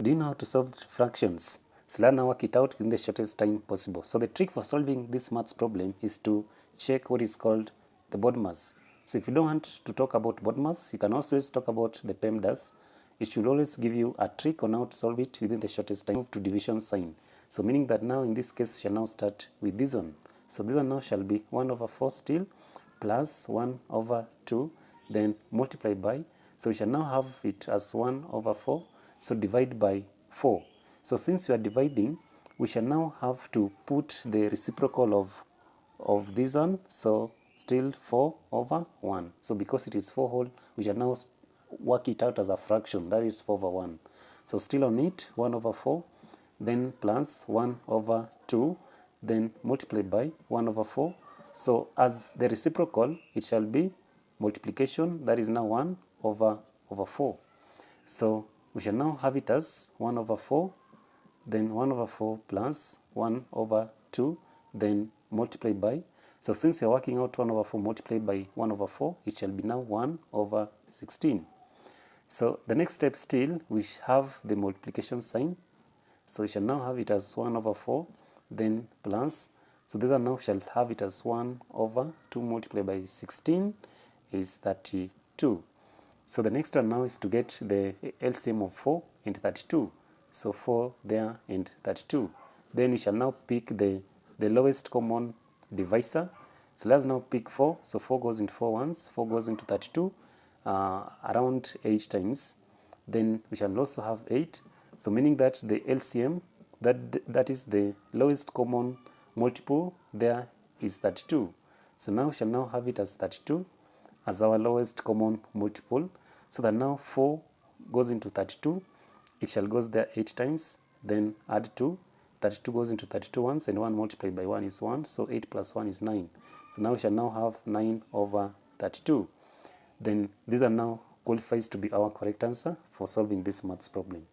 Do you know how to solve fractions? So let's now work it out in the shortest time possible. So the trick for solving this maths problem is to check what is called the BODMAS. So if you don't want to talk about BODMAS, you can always talk about the PEMDAS. It should always give you a trick on how to solve it within the shortest time. Move to division sign. So meaning that now in this case, we shall now start with this one. So this one now shall be 1 over 4 still plus 1 over 2, then multiply by. So we shall now have it as 1 over 4. So divide by 4. So since we are dividing, we shall now have to put the reciprocal of this one. So still 4 over 1. So because it is 4 whole, we shall now work it out as a fraction. That is 4 over 1. So still on it, 1 over 4, then plus 1 over 2, then multiply by 1 over 4. So as the reciprocal, it shall be multiplication. That is now 1 over 4. So we shall now have it as 1 over 4, then 1 over 4 plus 1 over 2, then multiply by. So since we are working out 1 over 4 multiplied by 1 over 4, it shall be now 1 over 16. So the next step still, we have the multiplication sign. So we shall now have it as 1 over 4, then plus. So this one now shall have it as 1 over 2 multiplied by 16 is 32. So the next one now is to get the LCM of 4 and 32. So 4 there and 32. Then we shall now pick the lowest common divisor. So let's now pick 4. So 4 goes into 4 once, 4 goes into 32 around 8 times. Then we shall also have 8. So meaning that the LCM, that is the lowest common multiple there is 32. So now we shall now have it as 32 as our lowest common multiple. So that now 4 goes into 32, it shall goes there 8 times, then add 2, 32 goes into 32 once, and 1 multiplied by 1 is 1, so 8 plus 1 is 9. So now we shall now have 9 over 32. Then these are now qualifies to be our correct answer for solving this maths problem.